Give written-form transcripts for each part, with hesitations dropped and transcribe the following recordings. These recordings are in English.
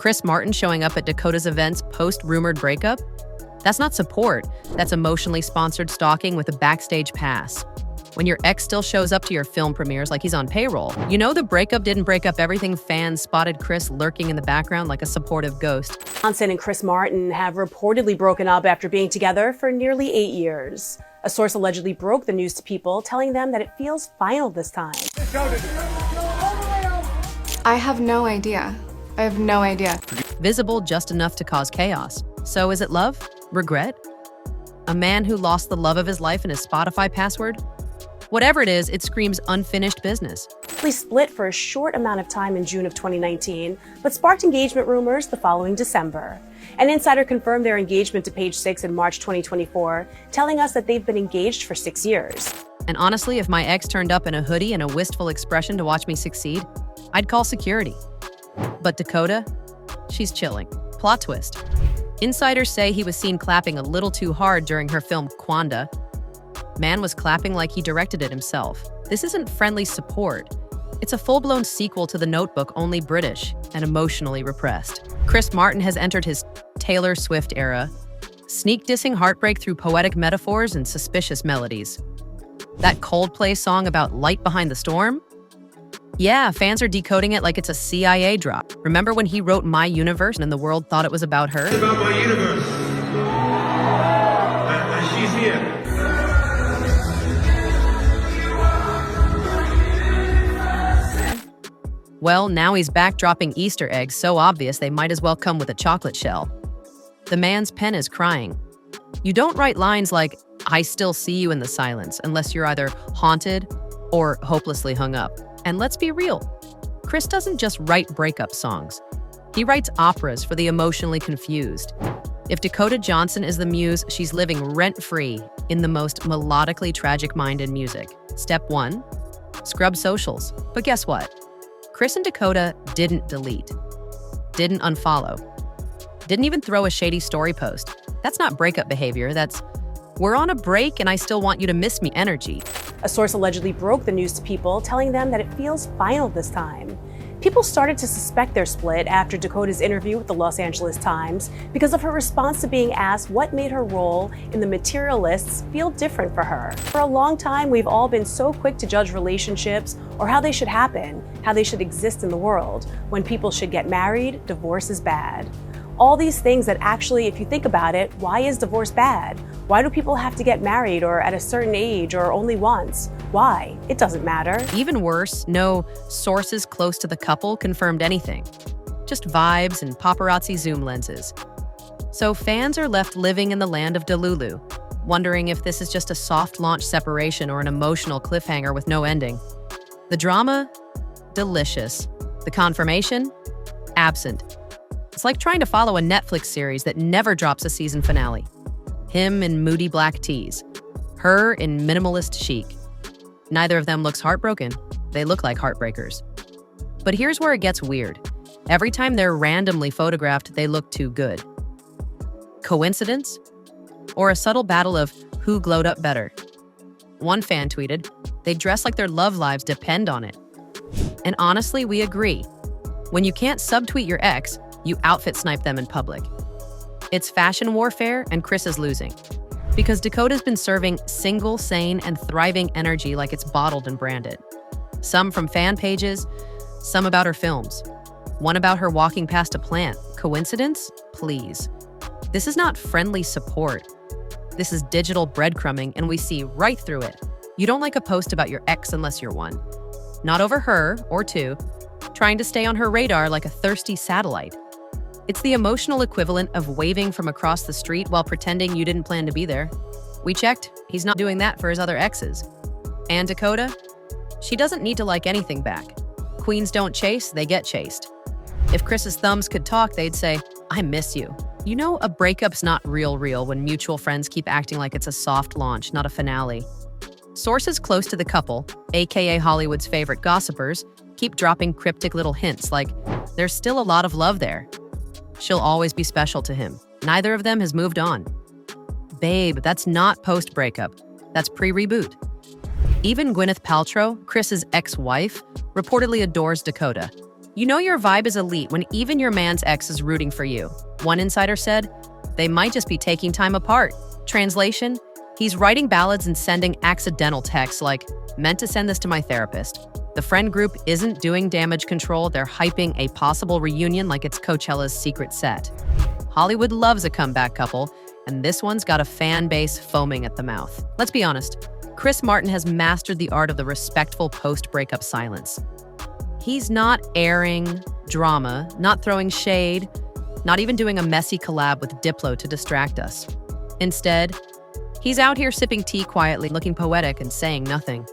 Chris Martin showing up at Dakota's events post-rumored breakup? That's not support. That's emotionally sponsored stalking with a backstage pass. When your ex still shows up to your film premieres like he's on payroll. You know the breakup didn't break up everything. Fans spotted Chris lurking in the background like a supportive ghost. Johnson and Chris Martin have reportedly broken up after being together for nearly 8 years. A source allegedly broke the news to People, telling them that it feels final this time. I have no idea. I have no idea. Visible just enough to cause chaos. So is it love? Regret? A man who lost the love of his life and his Spotify password? Whatever it is, it screams unfinished business. They split for a short amount of time in June of 2019, but sparked engagement rumors the following December. An insider confirmed their engagement to Page Six in March 2024, telling us that they've been engaged for 6 years. And honestly, if my ex turned up in a hoodie and a wistful expression to watch me succeed, I'd call security. But Dakota, she's chilling. Plot twist. Insiders say he was seen clapping a little too hard during her film Quanda. Man was clapping like he directed it himself. This isn't friendly support. It's a full-blown sequel to The Notebook, only British and emotionally repressed. Chris Martin has entered his Taylor Swift era, sneak dissing heartbreak through poetic metaphors and suspicious melodies. That Coldplay song about light behind the storm? Yeah, fans are decoding it like it's a CIA drop. Remember when he wrote My Universe and the world thought it was about her? It's about my universe. And she's here. Well, now he's back dropping Easter eggs so obvious they might as well come with a chocolate shell. The man's pen is crying. You don't write lines like, I still see you in the silence, unless you're either haunted or hopelessly hung up. And let's be real, Chris doesn't just write breakup songs. He writes operas for the emotionally confused. If Dakota Johnson is the muse, she's living rent-free in the most melodically tragic mind in music. Step 1, scrub socials. But guess what? Chris and Dakota didn't delete, didn't unfollow, didn't even throw a shady story post. That's not breakup behavior, that's, we're on a break and I still want you to miss me energy. A source allegedly broke the news to People, telling them that it feels final this time. People started to suspect their split after Dakota's interview with the Los Angeles Times because of her response to being asked what made her role in the Materialists feel different for her. For a long time, we've all been so quick to judge relationships or how they should happen, how they should exist in the world. When people should get married, divorce is bad. All these things that actually, if you think about it, why is divorce bad? Why do people have to get married or at a certain age or only once? Why? It doesn't matter. Even worse, no sources close to the couple confirmed anything. Just vibes and paparazzi zoom lenses. So fans are left living in the land of Delulu, wondering if this is just a soft launch separation or an emotional cliffhanger with no ending. The drama? Delicious. The confirmation? Absent. It's like trying to follow a Netflix series that never drops a season finale. Him in moody black tees. Her in minimalist chic. Neither of them looks heartbroken. They look like heartbreakers. But here's where it gets weird. Every time they're randomly photographed, they look too good. Coincidence? Or a subtle battle of who glowed up better? One fan tweeted, they dress like their love lives depend on it. And honestly, we agree. When you can't subtweet your ex, you outfit snipe them in public. It's fashion warfare, and Chris is losing. Because Dakota's been serving single, sane, and thriving energy like it's bottled and branded. Some from fan pages, some about her films. One about her walking past a plant. Coincidence? Please. This is not friendly support. This is digital breadcrumbing, and we see right through it. You don't like a post about your ex unless you're one. Not over her, or two, trying to stay on her radar like a thirsty satellite. It's the emotional equivalent of waving from across the street while pretending you didn't plan to be there. We checked, he's not doing that for his other exes. And Dakota? She doesn't need to like anything back. Queens don't chase, they get chased. If Chris's thumbs could talk, they'd say, I miss you. You know, a breakup's not real when mutual friends keep acting like it's a soft launch, not a finale. Sources close to the couple, aka Hollywood's favorite gossipers, keep dropping cryptic little hints like, there's still a lot of love there. She'll always be special to him. Neither of them has moved on. Babe, that's not post-breakup. That's pre-reboot. Even Gwyneth Paltrow, Chris's ex-wife, reportedly adores Dakota. You know your vibe is elite when even your man's ex is rooting for you. One insider said, they might just be taking time apart. Translation, he's writing ballads and sending accidental texts like, meant to send this to my therapist. The friend group isn't doing damage control, they're hyping a possible reunion like it's Coachella's secret set. Hollywood loves a comeback couple, and this one's got a fan base foaming at the mouth. Let's be honest, Chris Martin has mastered the art of the respectful post-breakup silence. He's not airing drama, not throwing shade, not even doing a messy collab with Diplo to distract us. Instead, he's out here sipping tea quietly, looking poetic and saying nothing.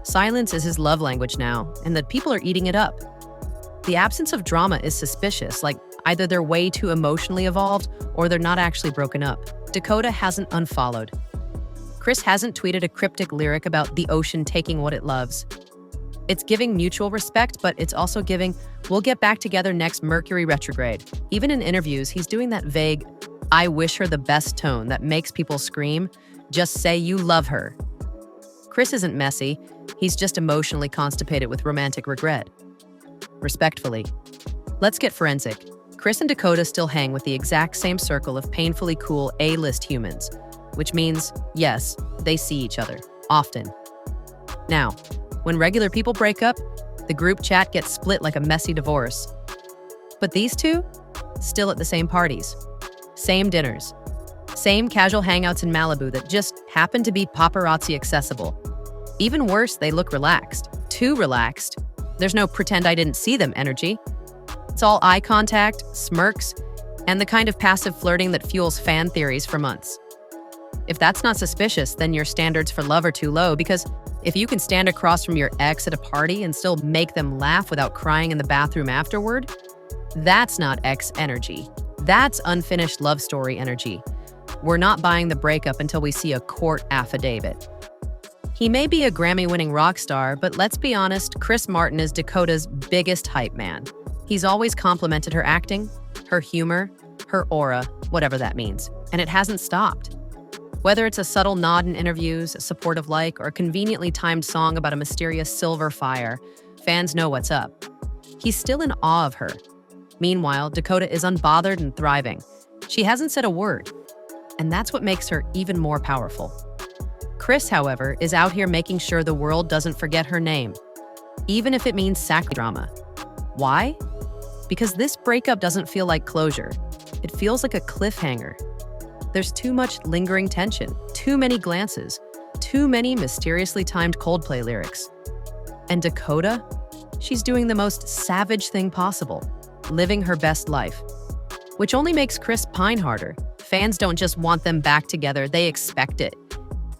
Silence is his love language now, and that people are eating it up. The absence of drama is suspicious, like either they're way too emotionally evolved or they're not actually broken up. Dakota hasn't unfollowed. Chris hasn't tweeted a cryptic lyric about the ocean taking what it loves. It's giving mutual respect, but it's also giving, we'll get back together next Mercury retrograde. Even in interviews, he's doing that vague, I wish her the best tone that makes people scream, just say you love her. Chris isn't messy, he's just emotionally constipated with romantic regret. Respectfully. Let's get forensic. Chris and Dakota still hang with the exact same circle of painfully cool A-list humans, which means, yes, they see each other, often. Now, when regular people break up, the group chat gets split like a messy divorce. But these two, still at the same parties, same dinners, same casual hangouts in Malibu that just happen to be paparazzi accessible. Even worse, they look relaxed, too relaxed. There's no pretend I didn't see them energy. It's all eye contact, smirks, and the kind of passive flirting that fuels fan theories for months. If that's not suspicious, then your standards for love are too low, because if you can stand across from your ex at a party and still make them laugh without crying in the bathroom afterward, that's not ex energy. That's unfinished love story energy. We're not buying the breakup until we see a court affidavit. He may be a Grammy-winning rock star, but let's be honest, Chris Martin is Dakota's biggest hype man. He's always complimented her acting, her humor, her aura, whatever that means, and it hasn't stopped. Whether it's a subtle nod in interviews, a supportive like, or a conveniently timed song about a mysterious silver fire, fans know what's up. He's still in awe of her. Meanwhile, Dakota is unbothered and thriving. She hasn't said a word, and that's what makes her even more powerful. Chris, however, is out here making sure the world doesn't forget her name, even if it means sack drama. Why? Because this breakup doesn't feel like closure. It feels like a cliffhanger. There's too much lingering tension, too many glances, too many mysteriously timed Coldplay lyrics. And Dakota? She's doing the most savage thing possible, living her best life. Which only makes Chris pine harder. Fans don't just want them back together, they expect it.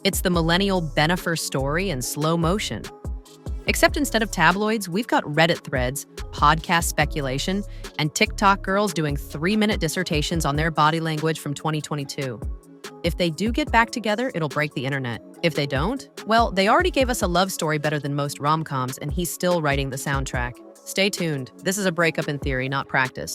It's the millennial Benifer story in slow motion. Except instead of tabloids, we've got Reddit threads, podcast speculation, and TikTok girls doing 3-minute dissertations on their body language from 2022. If they do get back together, it'll break the internet. If they don't, well, they already gave us a love story better than most rom-coms, and he's still writing the soundtrack. Stay tuned. This is a breakup in theory, not practice.